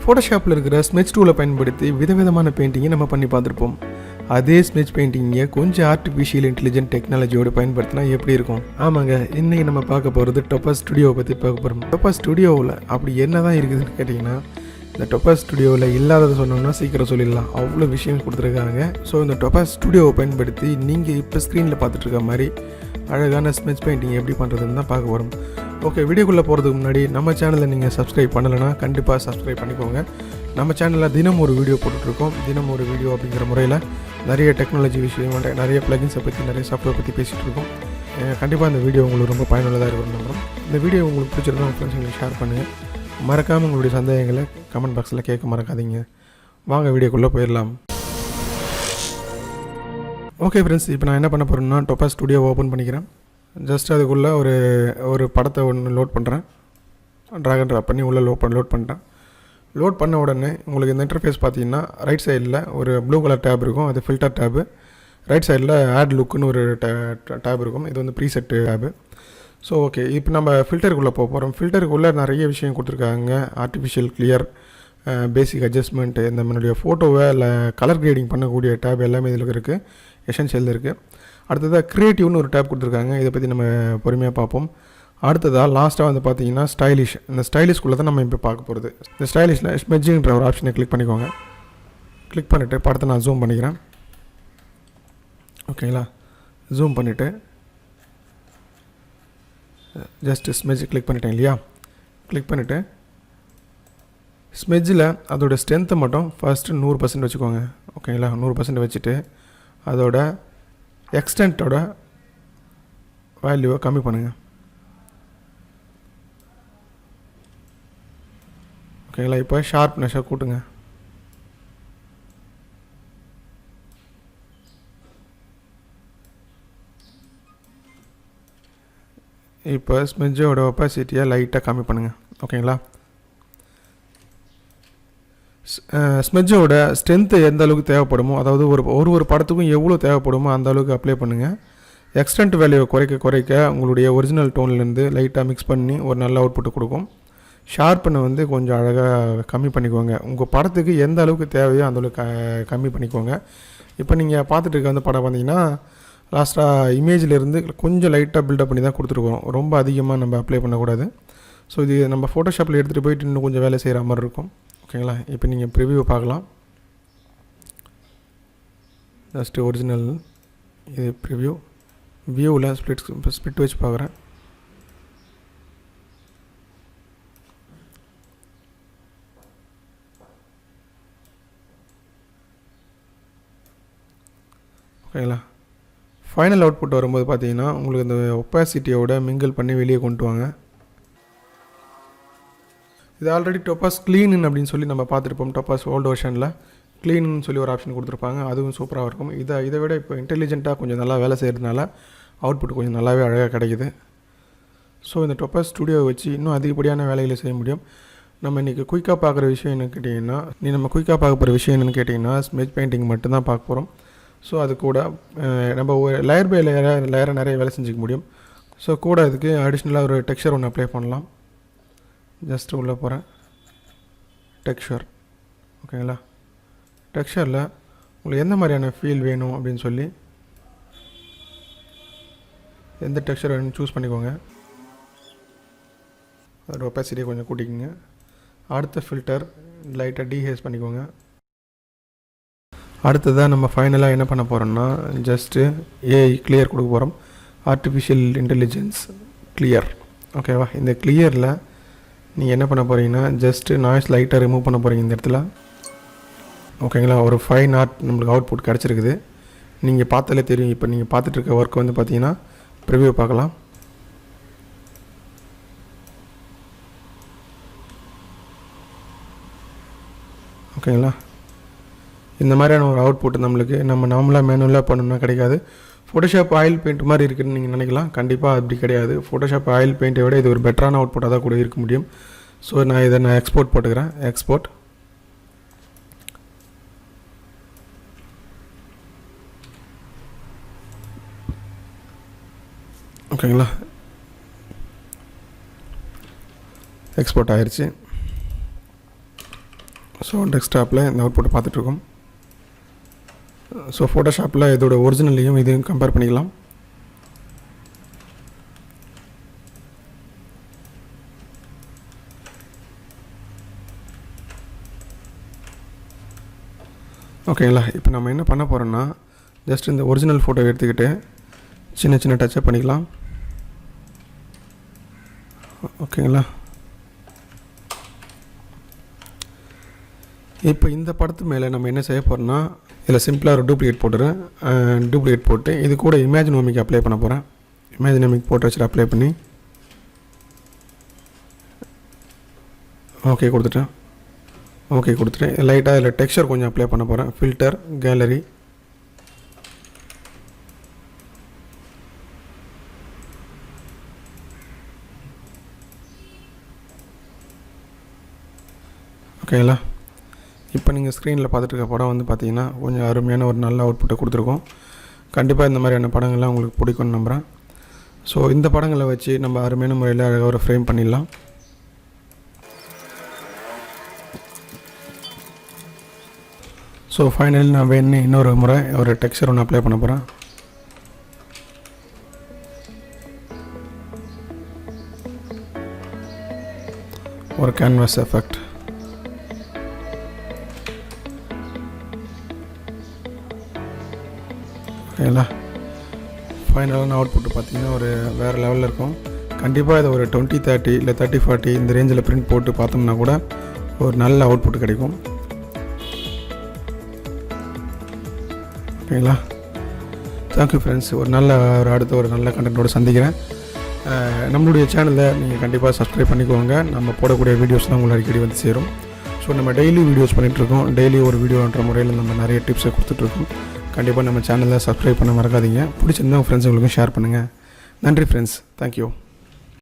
ஃபோட்டோஷாப்பில் இருக்கிற ஸ்மெட்ச் டூலை பயன்படுத்தி விதவிதமான பெயிண்டிங்கை நம்ம பண்ணி பார்த்துருப்போம். அதே ஸ்மெட்ச் பெயிண்டிங்கை கொஞ்சம் ஆர்டிஃபிஷியல் இன்டெலிஜென்ட் டெக்னாலஜியோடு பயன்படுத்தினா எப்படி இருக்கும்? ஆமாங்க, இன்றைக்கி நம்ம பார்க்க போகிறது டொபாஸ் ஸ்டுடியோவை பற்றி பார்க்க போகிறோம். டொபாஸ் ஸ்டுடியோவில் அப்படி என்ன தான் இருக்குதுன்னு கேட்டிங்கன்னா, இந்த டொபாஸ் ஸ்டுடியோவில் இல்லாததை சொன்னோம்னா சீக்கிரம் சொல்லிடலாம், அவ்வளோ விஷயம் கொடுத்துருக்காங்க. ஸோ இந்த டொபாஸ் ஸ்டுடியோவை பயன்படுத்தி நீங்கள் இப்போ ஸ்க்ரீனில் பார்த்துட்ருக்க மாதிரி அழகான ஸ்மெட்ச் பெயிண்டிங் எப்படி பண்ணுறதுன்னு தான் பார்க்க போகிறோம். ஓகே, வீடியோக்குள்ளே போகிறதுக்கு முன்னாடி நம்ம சேனலில் நீங்கள் சப்ஸ்கிரைப் பண்ணலைன்னா கண்டிப்பாக சப்ஸ்கிரைப் பண்ணிக்கோங்க. நம்ம சேனலில் தினம் ஒரு வீடியோ போட்டுட்ருக்கோம். தினம் ஒரு வீடியோ அப்படிங்கிற முறையில் நிறைய டெக்னாலஜி விஷயம், நிறைய ப்ளகின்ஸை பற்றி, நிறைய சாஃப்ட்வேர் பற்றி பேசிகிட்டு இருக்கோம். கண்டிப்பாக இந்த வீடியோ உங்களுக்கு ரொம்ப பயனுள்ளதாக இருக்கும் நம்புகிறோம். இந்த வீடியோ உங்களுக்கு பிடிச்சிருந்தா உங்கள் ஃப்ரெண்ட்ஸுங்களுக்கு ஷேர் பண்ணுங்கள். மறக்காமல் உங்களுடைய சந்தேகங்களை கமெண்ட் பாக்ஸில் கேட்க மறக்காதீங்க. வாங்க வீடியோக்குள்ளே போயிடலாம். ஓகே ஃப்ரெண்ட்ஸ், இப்போ நான் என்ன பண்ண போகிறேன்னா டொபாஸ் ஸ்டுடியோ ஓப்பன் பண்ணிக்கிறேன். ஜஸ்ட் அதுக்குள்ளே ஒரு படத்தை ஒன்று லோட் பண்ணுறேன். ட்ராக் அண்ட் ட்ராப் பண்ணி உள்ளே லோட் பண்ணிட்டேன். லோட் பண்ண உடனே உங்களுக்கு இந்த இன்டர்ஃபேஸ் பார்த்தீங்கன்னா ரைட் சைடில் ஒரு ப்ளூ கலர் டேப் இருக்கும், அது ஃபில்டர் டேபு. ரைட் சைடில் ஆட் லுக்குன்னு ஒரு டேப் இருக்கும், இது வந்து ப்ரீசெட் டேபு. ஸோ ஓகே, இப்போ நம்ம ஃபில்டருக்குள்ளே போகிறோம். ஃபில்டருக்குள்ளே நிறைய விஷயம் கொடுத்துருக்காங்க. ஆர்டிஃபிஷியல் கிளியர், பேசிக் அட்ஜஸ்ட்மெண்ட்டு, இந்த நம்மளுடைய ஃபோட்டோவை இல்லை கலர் கிரேடிங் பண்ணக்கூடிய டேப் எல்லாமே இதில் இருக்குது, எசென்ஷியல் இருக்குது. அடுத்ததாக க்ரியேட்டிவ்னு ஒரு டேப் கொடுத்துருக்காங்க, இதை பற்றி நம்ம பொறுமையாக பார்ப்போம். அடுத்ததாக லாஸ்ட்டாக வந்து பார்த்தீங்கன்னா ஸ்டைலிஷ். இந்த ஸ்டைலிஷ்குள்ளே தான் நம்ம இப்போ பார்க்க போகிறது. இந்த ஸ்டைலிஷில் ஸ்மெட்ஜிங்கிற ஒரு ஆப்ஷனை கிளிக் பண்ணிக்கோங்க. கிளிக் பண்ணிவிட்டு படத்தை நான் ஜூம் பண்ணிக்கிறேன். ஓகேங்களா, ஜூம் பண்ணிவிட்டு ஜஸ்ட்டு ஸ்மெட்ஜ் கிளிக் பண்ணிட்டேன் இல்லையா. கிளிக் பண்ணிவிட்டு ஸ்மெட்ஜில் அதோடய ஸ்ட்ரென்த்தை மட்டும் ஃபஸ்ட்டு 100% வச்சுக்கோங்க. ஓகேங்களா, 100% வச்சுட்டு அதோட எக்ஸ்டென்ட்டோட வேல்யூவை கம்மி பண்ணுங்கள். ஓகேங்களா, இப்போ ஷார்ப்னஸை கூட்டுங்க. இப்போ ஸ்மெட்ஜோட ஒப்பாசிட்டியை லைட்டாக கம்மி பண்ணுங்கள். ஓகேங்களா, ஸ்மெட்ஜோட ஸ்ட்ரென்த்து எந்த அளவுக்கு தேவைப்படுமோ, அதாவது ஒரு படத்துக்கும் எவ்வளோ தேவைப்படுமோ அந்த அளவுக்கு அப்ளை பண்ணுங்கள். எக்ஸ்டென்ட் வேல்யூவை குறைக்க உங்களுடைய ஒரிஜினல் டோன்லேருந்து லைட்டாக மிக்ஸ் பண்ணி ஒரு நல்ல அவுட்புட்டு கொடுக்கும். ஷார்ப்பனை வந்து கொஞ்சம் அழகாக கம்மி பண்ணிக்கோங்க. உங்கள் படத்துக்கு எந்த அளவுக்கு தேவையோ அந்த அளவுக்கு கம்மி பண்ணிக்கோங்க. இப்போ நீங்கள் பார்த்துட்டு இருக்க அந்த படம் பார்த்தீங்கன்னா லாஸ்ட்டாக இமேஜிலேருந்து கொஞ்சம் லைட்டாக பில்டப் பண்ணி தான் கொடுத்துருக்கோம். ரொம்ப அதிகமாக நம்ம அப்ளை பண்ணக்கூடாது. ஸோ இது நம்ம ஃபோட்டோஷாப்பில் எடுத்துகிட்டு போயிட்டு இன்னும் கொஞ்சம் வேலை செய்கிற மாதிரி இருக்கும். ஓகேங்களா, இப்போ நீங்கள் ப்ரிவியூ பார்க்கலாம். ஜஸ்ட்டு ஒரிஜினல் இது ப்ரிவியூ. வியூவில் ஸ்ப்ளிட் வச்சு பார்க்குறேன். ஓகேங்களா, ஃபைனல் அவுட்புட் வரும்போது பார்த்தீங்கன்னா உங்களுக்கு இந்த ஒப்பாசிட்டியோட மிங்கிள் பண்ணி வெளியே கொண்டு வாங்க. இது ஆல்ரெடி டொபாஸ் க்ளீன் அப்படின்னு சொல்லி நம்ம பார்த்துருப்போம். டொபாஸ் ஓல்டு வெர்ஷனில் க்ளீன்னு சொல்லி ஒரு ஆப்ஷன் கொடுத்துருப்பாங்க, அதுவும் சூப்பராக இருக்கும். இதை விட இப்போ இன்டெலிஜென்ட்டாக கொஞ்சம் நல்லா வேலை செய்கிறதுனால அவுட்புட் கொஞ்சம் நல்லாவே அழகாக கிடைக்குது. ஸோ இந்த டொபாஸ் ஸ்டுடியோவை வச்சு இன்னும் அதிகப்படியான வேலைகளை செய்ய முடியும். நம்ம இன்றைக்கி குயிக்காக பார்க்குற விஷயம் என்னென்னு கேட்டிங்கன்னா, நம்ம குயிக்காக பார்க்க போகிற விஷயம் என்னென்னு கேட்டிங்கன்னா ஸ்மெட்ச் பெயிண்டிங் மட்டும்தான் பார்க்க போகிறோம். ஸோ அது கூட நம்ம ஒரு லேயர் பை லேயராக நிறைய வேலை செஞ்சுக்க முடியும். ஸோ கூட அதுக்கு அடிஷ்னலாக ஒரு டெக்ஸ்சர் ஒன்று அப்ளை பண்ணலாம். ஜஸ்ட்டு உள்ளே போகிறேன், டெக்ஸ்சர். ஓகேங்களா, டெக்ஸ்சரில் உங்களுக்கு எந்த மாதிரியான ஃபீல் வேணும் அப்படின்னு சொல்லி எந்த டெக்ஸ்சர் வேணும்னு சூஸ் பண்ணிக்கோங்க. அதோட ஒப்பாசிட்டியை கொஞ்சம் கூட்டிக்கோங்க. அடுத்த ஃபில்டர் லைட்டாக டீஹேஸ் பண்ணிக்கோங்க. அடுத்ததாக நம்ம ஃபைனலாக என்ன பண்ண போகிறோம்னா ஜஸ்ட்டு ஏஐ கிளியர் கொடுக்க போகிறோம். Artificial intelligence clear. ஓகேவா, இந்த கிளியரில் நீங்கள் என்ன பண்ண போகிறீங்கன்னா ஜஸ்ட்டு நாய்ஸ் லைட்டாக ரிமூவ் பண்ண போகிறீங்க இந்த இடத்துல. ஓகேங்களா, ஒரு 5 நாட் நம்மளுக்கு அவுட்புட் கிடச்சிருக்குது. நீங்கள் பார்த்தாலே தெரியும். இப்போ நீங்கள் பார்த்துட்டு இருக்க ஒர்க் வந்து பார்த்தீங்கன்னா ப்ரிவியூ பார்க்கலாம். ஓகேங்களா, இந்த மாதிரியான ஒரு அவுட்புட் நம்மளுக்கு நார்மலாக மேனுவலாக பண்ணணும்னா கிடைக்காது. ஃபோட்டோஷாப் ஆயில் பெயிண்ட் மாதிரி இருக்குதுன்னு நீங்கள் நினைக்கலாம். கண்டிப்பாக அப்படி கிடையாது. ஃபோட்டோஷாப் ஆயில் பெயிண்ட்டை விட இது ஒரு பெட்டரான அவுட்புட்டாக தான் கூட இருக்க முடியும். ஸோ நான் எக்ஸ்போர்ட் போட்டுக்கிறேன். எக்ஸ்போர்ட். ஓகேங்களா, எக்ஸ்போர்ட் ஆயிடுச்சு. ஸோ டெஸ்க்டாப்பில் இந்த அவுட்புட்டை பார்த்துட்ருக்கோம். ஸோ ஃபோட்டோஷாப்பில் இதோட ஒரிஜினலையும் இதையும் கம்பேர் பண்ணிக்கலாம். ஓகேங்களா, இப்போ நம்ம என்ன பண்ண போகிறோன்னா ஜஸ்ட் இந்த ஒரிஜினல் ஃபோட்டோ எடுத்துக்கிட்டு சின்ன சின்ன டச்சப் பண்ணிக்கலாம். ஓகேங்களா, இப்போ இந்த படத்து மேலே நம்ம என்ன செய்ய போகிறோன்னா இதில் சிம்பிளாக ஒரு டூப்ளிகேட் போட்டுறேன். டூப்ளிகேட் போட்டு இது கூட இமேஜினோமிக் அப்ளை பண்ண போகிறேன். இமேஜினோமிக் போட்டு வச்சுட்டு அப்ளை பண்ணி ஓகே கொடுத்துட்டேன். லைட்டாக இதில் டெக்ஸ்சர் கொஞ்சம் அப்ளை பண்ண போகிறேன். Filter, gallery. ஓகேங்களா, இப்போ நீங்கள் ஸ்க்ரீனில் பார்த்துட்டு இருக்க படம் வந்து பார்த்தீங்கன்னா கொஞ்சம் அருமையான ஒரு நல்ல அவுட்புட்டை கொடுத்துருக்கோம். கண்டிப்பாக இந்த மாதிரியான படங்கள்லாம் உங்களுக்கு பிடிக்கும்னு நம்புகிறேன். ஸோ இந்த படங்களை வச்சு நம்ம அருமையான முறையில் அழகாக ஒரு ஃப்ரேம் பண்ணிடலாம். ஸோ ஃபைனல் நான் வேணும் இன்னொரு முறை ஒரு டெக்ஸ்சர் ஒன்று அப்ளை பண்ண போகிறேன். ஒரு கேன்வாஸ் எஃபெக்ட். ஓகேங்களா, ஃபைனலான அவுட்புட்டு பார்த்திங்கன்னா ஒரு வேறு லெவலில் இருக்கும். கண்டிப்பாக இதை ஒரு 20-30 இல்லை 30-40 இந்த ரேஞ்சில் பிரிண்ட் போட்டு பார்த்தோம்னா கூட ஒரு நல்ல அவுட்புட் கிடைக்கும். ஓகேங்களா, தேங்க்யூ ஃப்ரெண்ட்ஸ். அடுத்த ஒரு நல்ல கண்டென்ட்டோடு சந்திக்கிறேன். நம்மளுடைய சேனலை நீங்கள் கண்டிப்பாக சப்ஸ்கிரைப் பண்ணிக்கோங்க. நம்ம போடக்கூடிய வீடியோஸ்லாம் உங்களுக்கு அடிக்கடி வந்து சேரும். ஸோ நம்ம டெய்லி வீடியோஸ் பண்ணிகிட்ருக்கோம். டெய்லி ஒரு வீடியோன்ற முறையில் நம்ம நிறைய டிப்ஸை கொடுத்துட்ருக்கோம். கண்டிப்பாக நம்ம சேனலை சப்ஸ்கிரைப் பண்ண மறக்காதீங்க. பிடிச்சிருந்தா உங்கள் ஃப்ரெண்ட்ஸுங்களுக்கும் ஷேர் பண்ணுங்கள். நன்றி ஃப்ரெண்ட்ஸ், தேங்க்யூ.